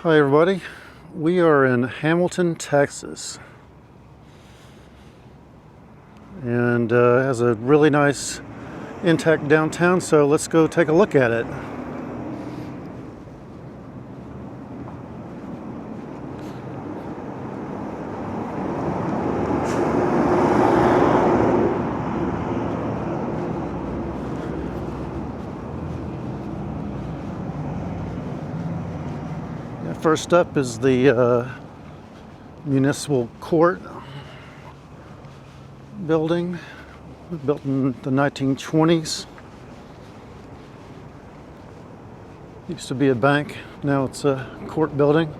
Hi everybody, we are in Hamilton, Texas, and has a really nice intact downtown, so let's go take a look at it. First up is the municipal court building, built in the 1920s. Used to be a bank, now it's a court building.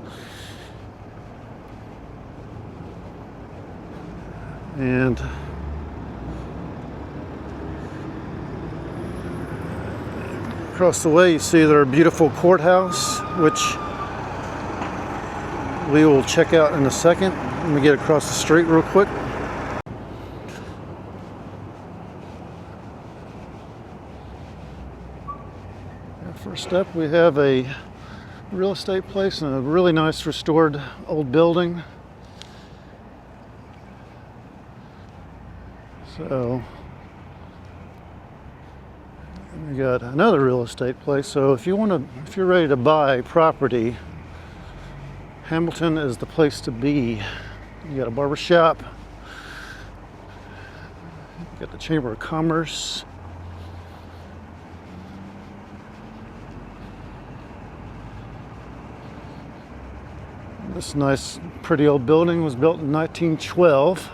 And across the way you see their beautiful courthouse, which we will check out in a second. Let me get across the street real quick. First up, we have a real estate place and a really nice restored old building. So we got another real estate place. So if you're ready to buy property, Hamilton is the place to be. You got a barber shop, you got the Chamber of Commerce, this nice pretty old building was built in 1912.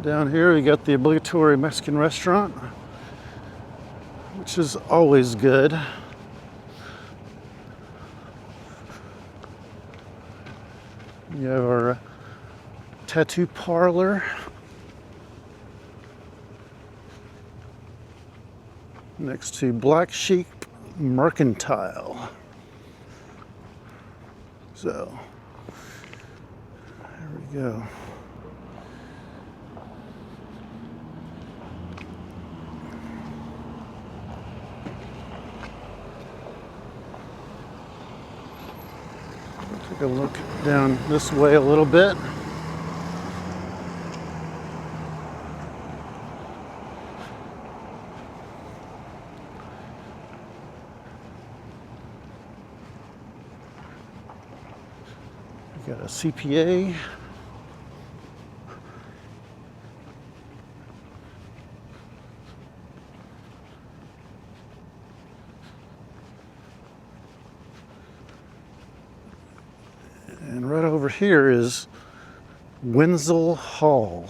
Down here we got the obligatory Mexican restaurant, which is always good. We have our tattoo parlor. Next to Black Sheep Mercantile. So, there we go. Take a look down this way a little bit. We've got a CPA. And right over here is Wenzel Hall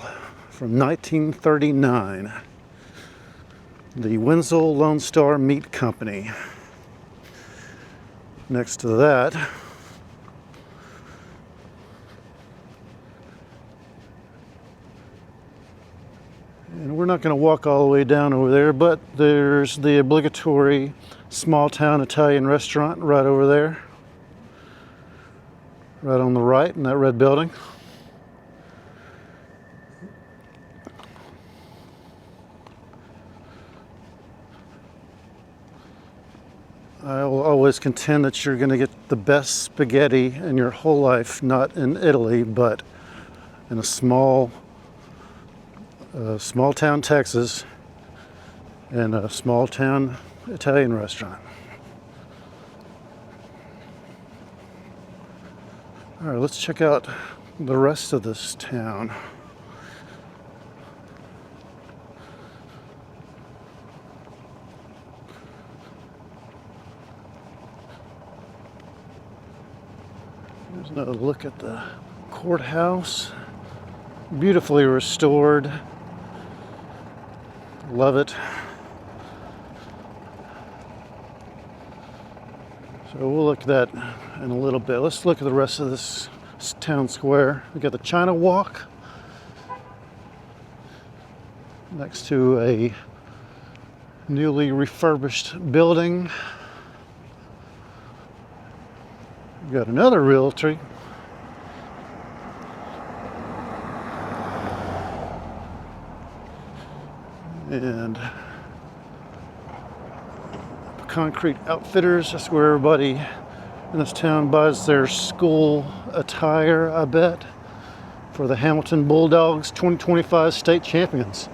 from 1939. The Wenzel Lone Star Meat Company. Next to that, and we're not going to walk all the way down over there, but there's the obligatory small town Italian restaurant right over there. Right on the right in that red building. I will always contend that you're going to get the best spaghetti in your whole life, not in Italy, but in a small town Texas and a small town Italian restaurant. All right, let's check out the rest of this town. Here's another look at the courthouse. Beautifully restored. Love it. So we'll look at that in a little bit. Let's look at the rest of this town square. We got the China Walk next to a newly refurbished building. We got another realty. And Pecan Creek Outfitters, that's where everybody in this town buys their school attire, I bet, for the Hamilton Bulldogs 2025 state champions.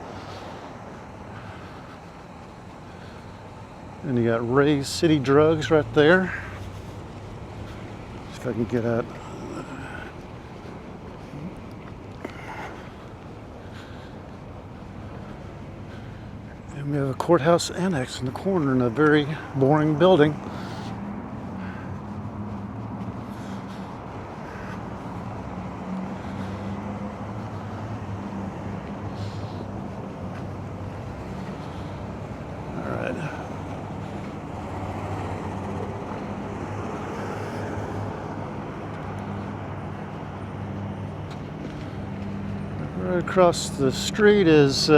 And you got Ray's City Drugs right there. See if I can get at. And we have a courthouse annex in the corner in a very boring building. All right. Right across the street is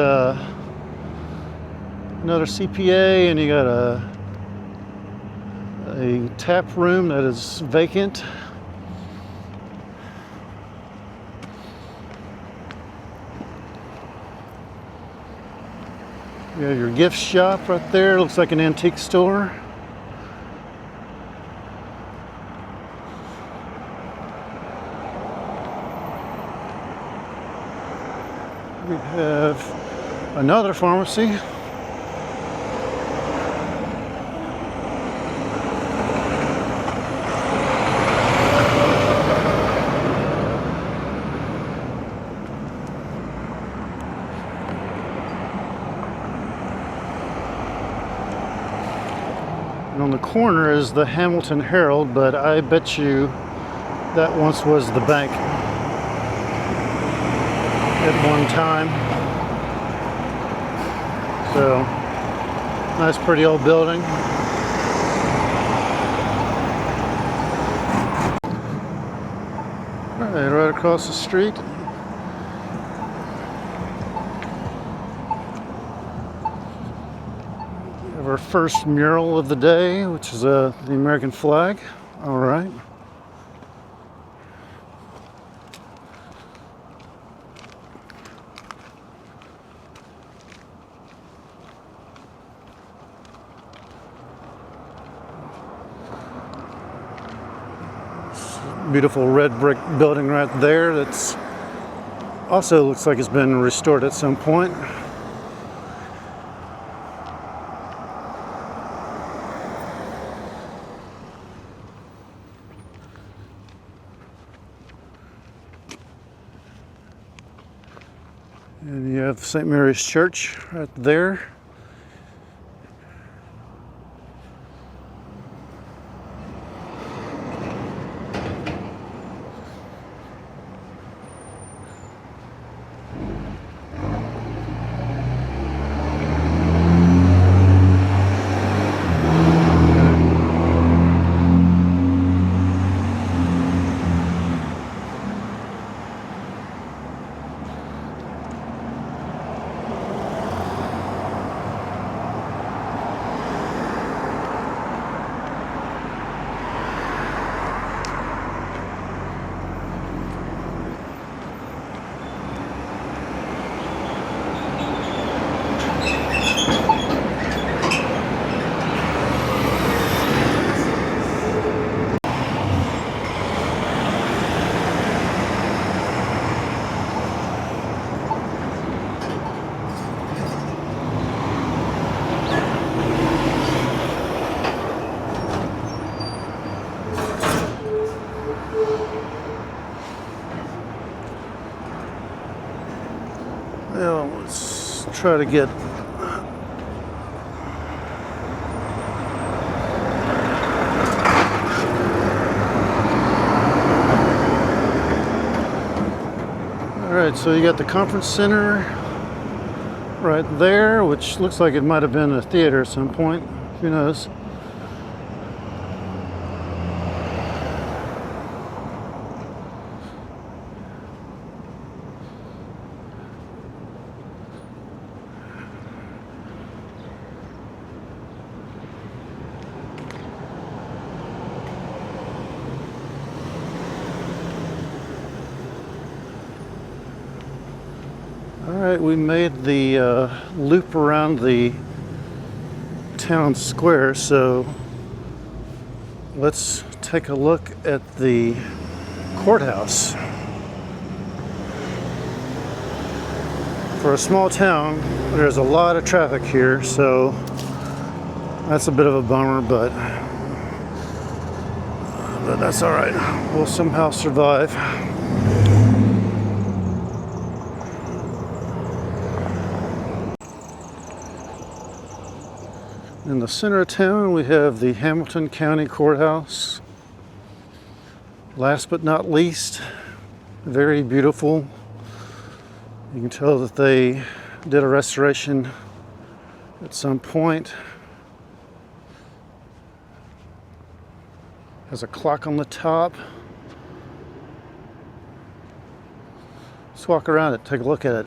another CPA, and you got a tap room that is vacant. You have your gift shop right there. Looks like an antique store. We have another pharmacy. And on the corner is the Hamilton Herald, but I bet you that once was the bank at one time. So, nice pretty old building. Alright, right across the street. Our first mural of the day, which is the American flag. All right. Beautiful red brick building right there. That's also looks like it's been restored at some point. And you have St. Mary's Church right there. Well, let's try to get Alright, so you got the conference center right there, which looks like it might have been a theater at some point. Who knows? Alright, we made the loop around the town square, so let's take a look at the courthouse. For a small town, there's a lot of traffic here, so that's a bit of a bummer, but that's alright. We'll somehow survive. In the center of town, we have the Hamilton County Courthouse. Last but not least, very beautiful. You can tell that they did a restoration at some point. Has a clock on the top. Let's walk around it, take a look at it.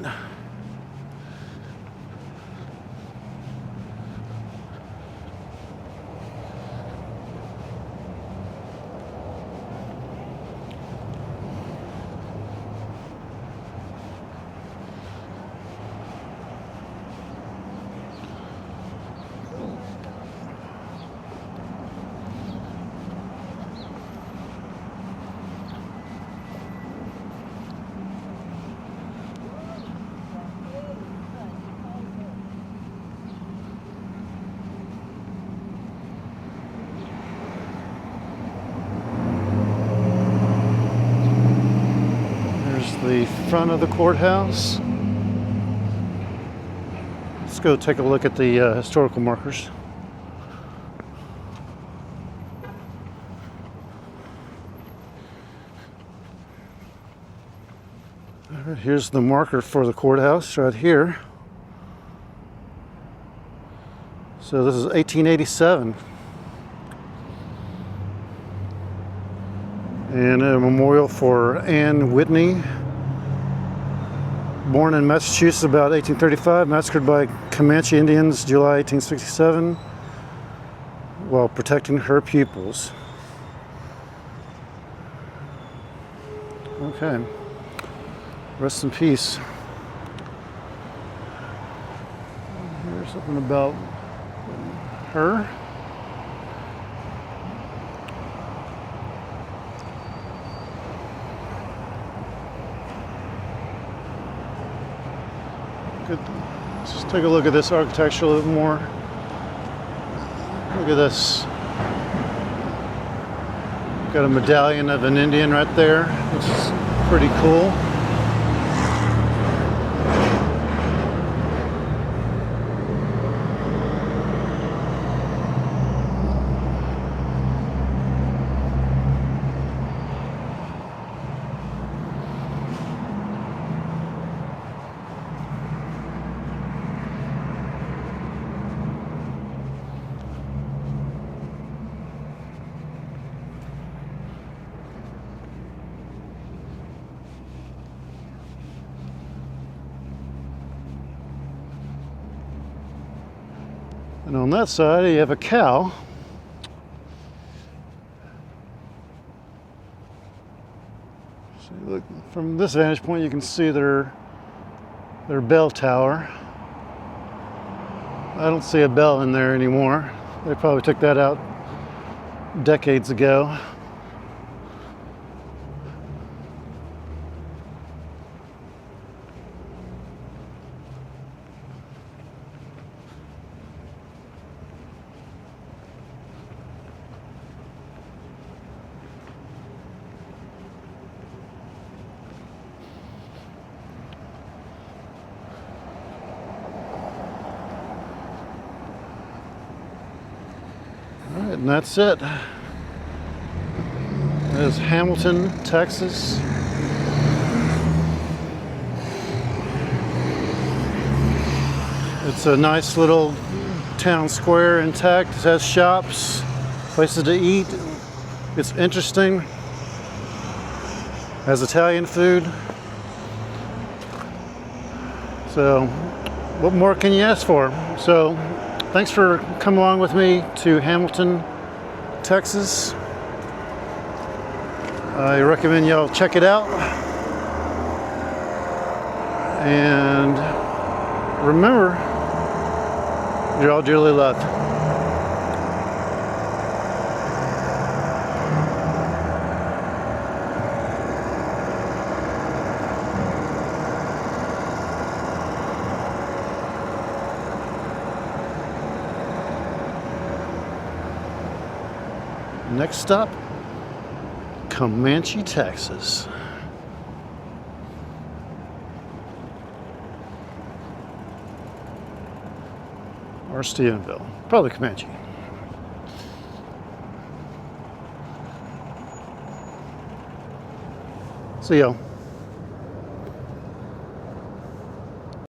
The front of the courthouse. Let's go take a look at the historical markers. All right, here's the marker for the courthouse right here. So this is 1887. And a memorial for Ann Whitney, born in Massachusetts about 1835, massacred by Comanche Indians July 1867 while protecting her pupils. Okay, rest in peace. Here's something about her. Let's just take a look at this architecture a little more. Look at this. Got a medallion of an Indian right there, which is pretty cool. And on that side, you have a cow. So look, from this vantage point, you can see their bell tower. I don't see a bell in there anymore. They probably took that out decades ago. All right, and that's it. That is Hamilton, Texas. It's a nice little town square intact. It has shops, places to eat. It's interesting. Has Italian food. So, what more can you ask for? So, thanks for coming along with me to Hamilton, Texas. I recommend y'all check it out. And remember, you're all dearly loved. Next stop, Comanche, Texas. Or Stephenville, probably Comanche. See y'all.